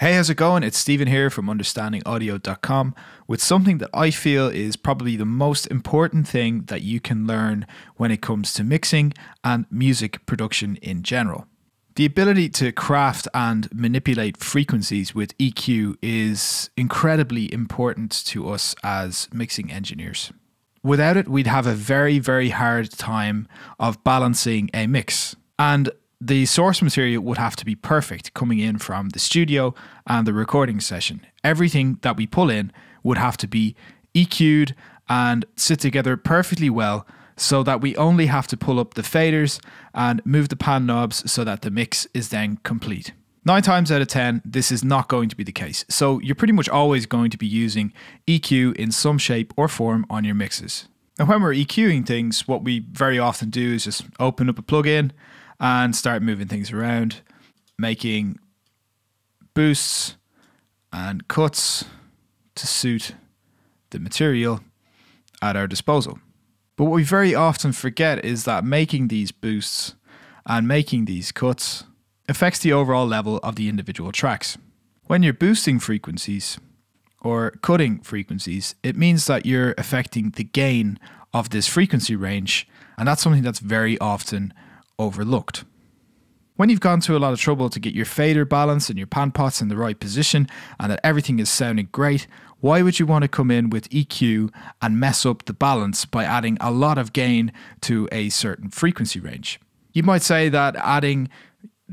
Hey, how's it going? It's Stephen here from understandingaudio.com with something that I feel is probably the most important thing that you can learn when it comes to mixing and music production in general. The ability to craft and manipulate frequencies with EQ is incredibly important to us as mixing engineers. Without it, we'd have a very, very hard time of balancing a mix. And the source material would have to be perfect coming in from the studio and the recording session. Everything that we pull in would have to be EQ'd and sit together perfectly well so that we only have to pull up the faders and move the pan knobs so that the mix is then complete. 9 times out of 10, this is not going to be the case. So you're pretty much always going to be using EQ in some shape or form on your mixes. Now when we're EQing things, what we very often do is just open up a plugin and start moving things around, making boosts and cuts to suit the material at our disposal. But what we very often forget is that making these boosts and making these cuts affects the overall level of the individual tracks. When you're boosting frequencies or cutting frequencies, it means that you're affecting the gain of this frequency range, and that's something that's very often overlooked. When you've gone to a lot of trouble to get your fader balance and your pan pots in the right position and that everything is sounding great, why would you want to come in with EQ and mess up the balance by adding a lot of gain to a certain frequency range? You might say that adding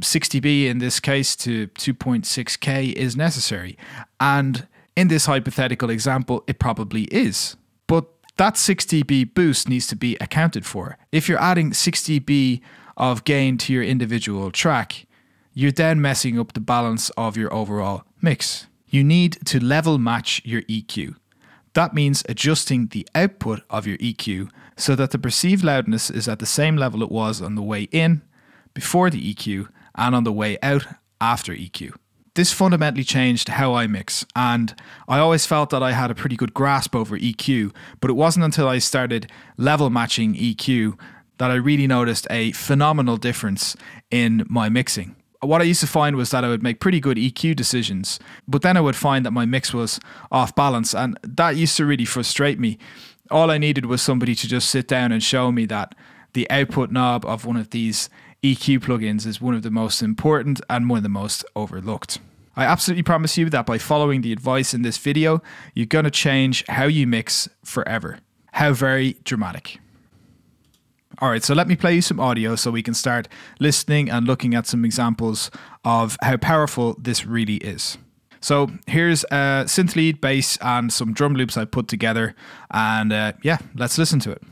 60B in this case to 2.6K is necessary, and in this hypothetical example it probably is. But that 60B boost needs to be accounted for. If you're adding 60B of gain to your individual track, you're then messing up the balance of your overall mix. You need to level match your EQ. That means adjusting the output of your EQ so that the perceived loudness is at the same level it was on the way in before the EQ and on the way out after EQ. This fundamentally changed how I mix, and I always felt that I had a pretty good grasp over EQ, but it wasn't until I started level matching EQ that I really noticed a phenomenal difference in my mixing. What I used to find was that I would make pretty good EQ decisions, but then I would find that my mix was off balance, and that used to really frustrate me. All I needed was somebody to just sit down and show me that the output knob of one of these EQ plugins is one of the most important and one of the most overlooked. I absolutely promise you that by following the advice in this video, you're going to change how you mix forever. How very dramatic. Alright, so let me play you some audio so we can start listening and looking at some examples of how powerful this really is. So here's a synth lead, bass and some drum loops I put together, and yeah, let's listen to it.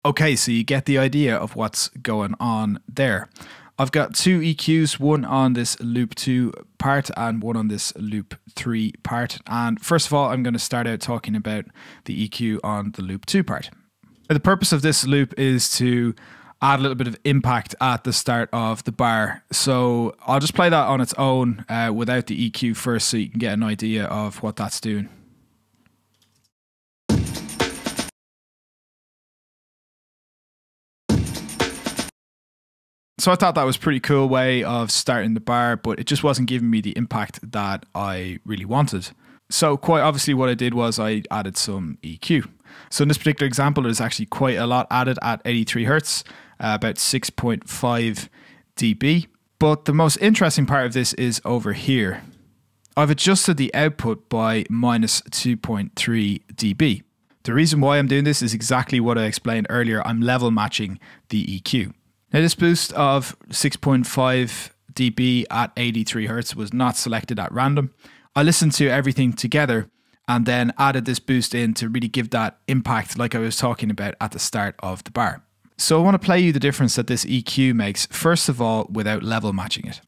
Okay, so you get the idea of what's going on there. I've got 2 EQs, one on this loop 2 part and one on this loop 3 part. And first of all, I'm going to start out talking about the EQ on the loop 2 part. Now, the purpose of this loop is to add a little bit of impact at the start of the bar. So I'll just play that on its own without the EQ first so you can get an idea of what that's doing. So I thought that was a pretty cool way of starting the bar, but it just wasn't giving me the impact that I really wanted. So quite obviously what I did was I added some EQ. So in this particular example, there's actually quite a lot added at 83 Hertz, about 6.5 dB. But the most interesting part of this is over here. I've adjusted the output by minus 2.3 dB. The reason why I'm doing this is exactly what I explained earlier. I'm level matching the EQ. Now this boost of 6.5 dB at 83 Hertz was not selected at random. I listened to everything together and then added this boost in to really give that impact like I was talking about at the start of the bar. So I want to play you the difference that this EQ makes, first of all, without level matching it.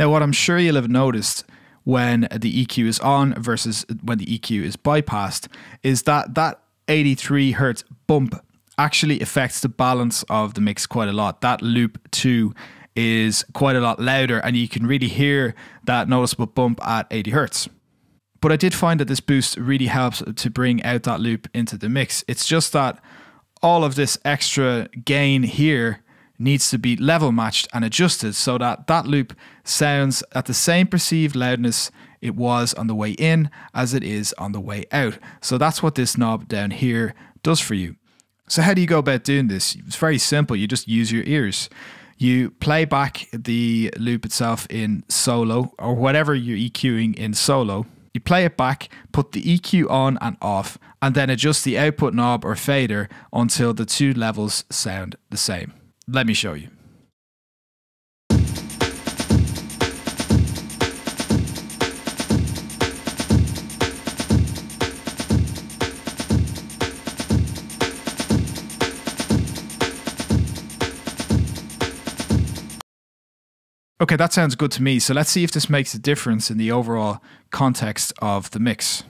Now, what I'm sure you'll have noticed when the EQ is on versus when the EQ is bypassed is that that 83 hertz bump actually affects the balance of the mix quite a lot. That loop 2 is quite a lot louder, and you can really hear that noticeable bump at 80 hertz. But I did find that this boost really helps to bring out that loop into the mix. It's just that all of this extra gain here needs to be level matched and adjusted so that that loop sounds at the same perceived loudness it was on the way in as it is on the way out. So that's what this knob down here does for you. So how do you go about doing this? It's very simple. You just use your ears. You play back the loop itself in solo or whatever you're EQing in solo. You play it back, put the EQ on and off, and then adjust the output knob or fader until the two levels sound the same. Let me show you. Okay, that sounds good to me. So let's see if this makes a difference in the overall context of the mix.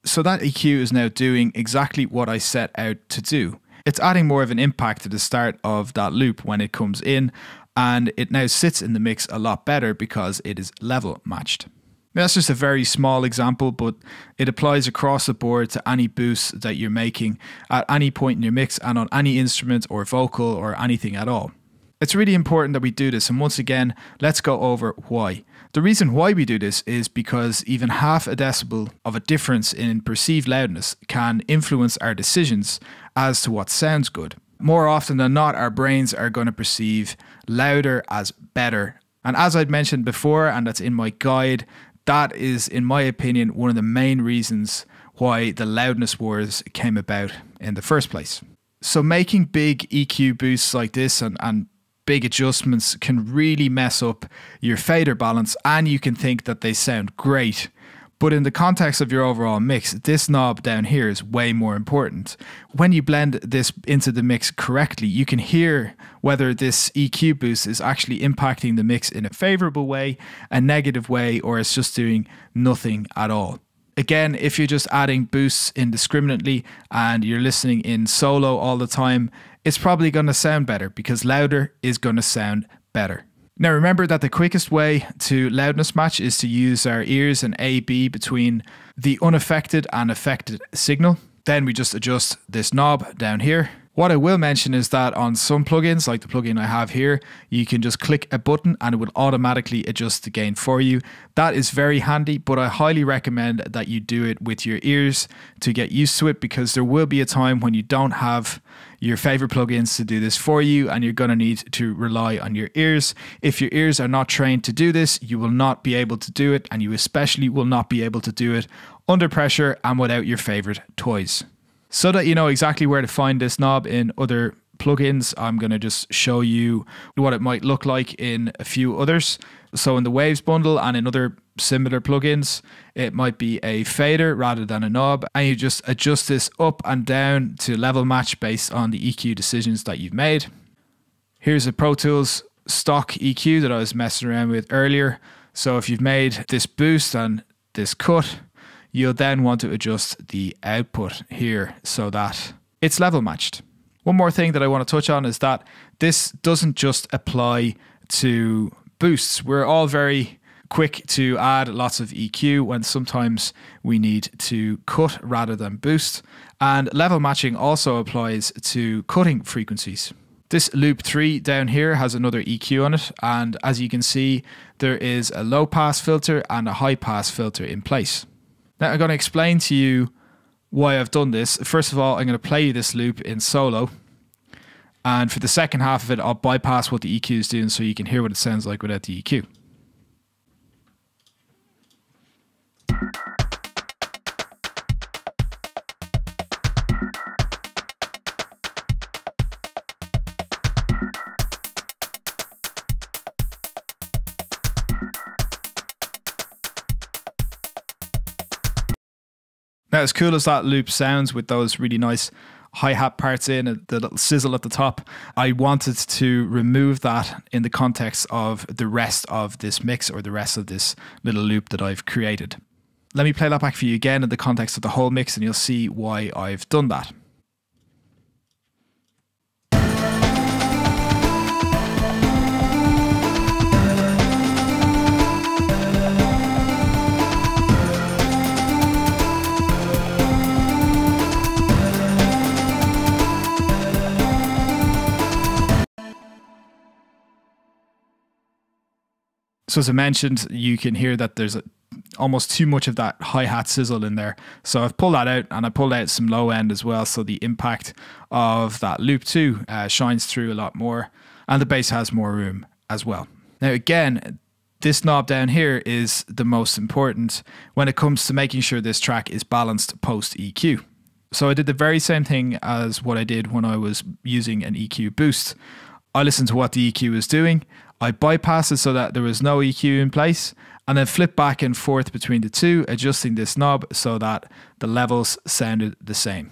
So that EQ is now doing exactly what I set out to do. It's adding more of an impact to the start of that loop when it comes in, and it now sits in the mix a lot better because it is level matched. Now, that's just a very small example, but it applies across the board to any boost that you're making at any point in your mix and on any instrument or vocal or anything at all. It's really important that we do this, and once again, let's go over why. The reason why we do this is because even half a decibel of a difference in perceived loudness can influence our decisions as to what sounds good. More often than not, our brains are going to perceive louder as better. And as I'd mentioned before, and that's in my guide, that is, in my opinion, one of the main reasons why the loudness wars came about in the first place. So making big EQ boosts like this and big adjustments can really mess up your fader balance, and you can think that they sound great. But in the context of your overall mix, this knob down here is way more important. When you blend this into the mix correctly, you can hear whether this EQ boost is actually impacting the mix in a favorable way, a negative way, or it's just doing nothing at all. Again, if you're just adding boosts indiscriminately and you're listening in solo all the time, it's probably going to sound better because louder is going to sound better. Now remember that the quickest way to loudness match is to use our ears and A/B between the unaffected and affected signal. Then we just adjust this knob down here. What I will mention is that on some plugins, like the plugin I have here, you can just click a button and it will automatically adjust the gain for you. That is very handy, but I highly recommend that you do it with your ears to get used to it, because there will be a time when you don't have your favorite plugins to do this for you and you're going to need to rely on your ears. If your ears are not trained to do this, you will not be able to do it, and you especially will not be able to do it under pressure and without your favorite toys. So that you know exactly where to find this knob in other plugins, I'm going to just show you what it might look like in a few others. So in the Waves bundle and in other similar plugins, it might be a fader rather than a knob, and you just adjust this up and down to level match based on the EQ decisions that you've made. Here's a Pro Tools stock EQ that I was messing around with earlier. So if you've made this boost and this cut, you'll then want to adjust the output here so that it's level matched. One more thing that I want to touch on is that this doesn't just apply to boosts. We're all very quick to add lots of EQ when sometimes we need to cut rather than boost. And level matching also applies to cutting frequencies. This loop 3 down here has another EQ on it, and as you can see, there is a low pass filter and a high pass filter in place. Now I'm going to explain to you why I've done this. First of all, I'm going to play you this loop in solo. And for the second half of it, I'll bypass what the EQ is doing so you can hear what it sounds like without the EQ. Now, as cool as that loop sounds with those really nice hi-hat parts in and the little sizzle at the top, I wanted to remove that in the context of the rest of this mix, or the rest of this little loop that I've created. Let me play that back for you again in the context of the whole mix, and you'll see why I've done that. So as I mentioned, you can hear that there's almost too much of that hi-hat sizzle in there. So I've pulled that out, and I pulled out some low end as well. So the impact of that loop too shines through a lot more, and the bass has more room as well. Now again, this knob down here is the most important when it comes to making sure this track is balanced post EQ. So I did the very same thing as what I did when I was using an EQ boost. I listened to what the EQ was doing. I bypassed it so that there was no EQ in place, and then flipped back and forth between the two, adjusting this knob so that the levels sounded the same.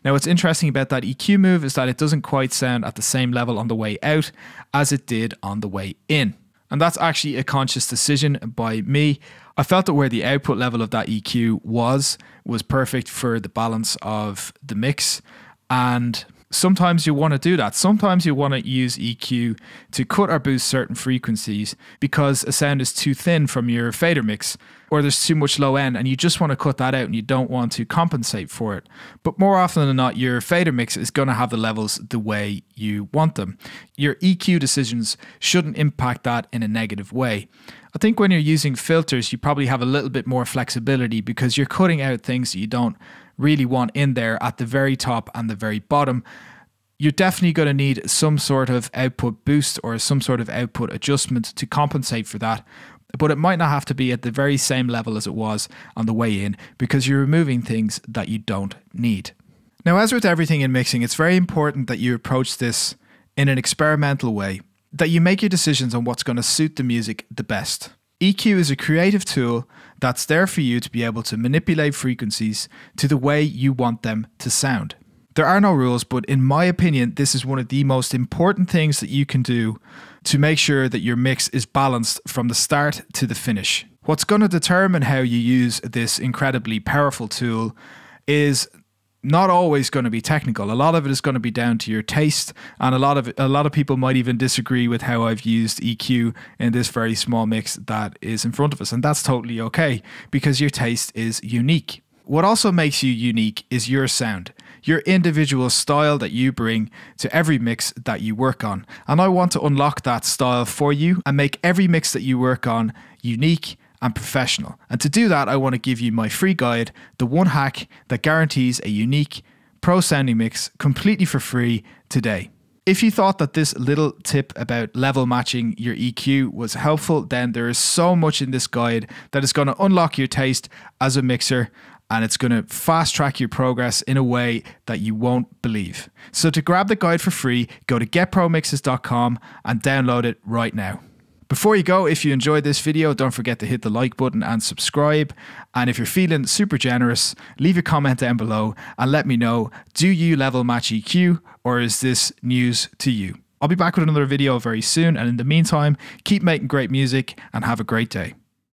Now, what's interesting about that EQ move is that it doesn't quite sound at the same level on the way out as it did on the way in. And that's actually a conscious decision by me. I felt that where the output level of that EQ was perfect for the balance of the mix. And sometimes you want to do that. Sometimes you want to use EQ to cut or boost certain frequencies because a sound is too thin from your fader mix, or there's too much low end and you just want to cut that out and you don't want to compensate for it. But more often than not, your fader mix is going to have the levels the way you want them. Your EQ decisions shouldn't impact that in a negative way. I think when you're using filters, you probably have a little bit more flexibility because you're cutting out things that you don't really want in there at the very top and the very bottom. You're definitely going to need some sort of output boost or some sort of output adjustment to compensate for that. But it might not have to be at the very same level as it was on the way in because you're removing things that you don't need. Now, as with everything in mixing, it's very important that you approach this in an experimental way, that you make your decisions on what's going to suit the music the best. EQ is a creative tool that's there for you to be able to manipulate frequencies to the way you want them to sound. There are no rules, but in my opinion, this is one of the most important things that you can do to make sure that your mix is balanced from the start to the finish. What's going to determine how you use this incredibly powerful tool is not always going to be technical. A lot of it is going to be down to your taste, and a lot of people might even disagree with how I've used EQ in this very small mix that is in front of us, and that's totally okay because your taste is unique. What also makes you unique is your sound, your individual style that you bring to every mix that you work on. And I want to unlock that style for you and make every mix that you work on unique and professional. And to do that, I want to give you my free guide, the one hack that guarantees a unique, pro-sounding mix completely for free today. If you thought that this little tip about level matching your EQ was helpful, then there is so much in this guide that is going to unlock your taste as a mixer, and it's going to fast track your progress in a way that you won't believe. So to grab the guide for free, go to getpromixes.com and download it right now. Before you go, if you enjoyed this video, don't forget to hit the like button and subscribe. And if you're feeling super generous, leave a comment down below and let me know, do you level match EQ or is this news to you? I'll be back with another video very soon, and in the meantime, keep making great music and have a great day.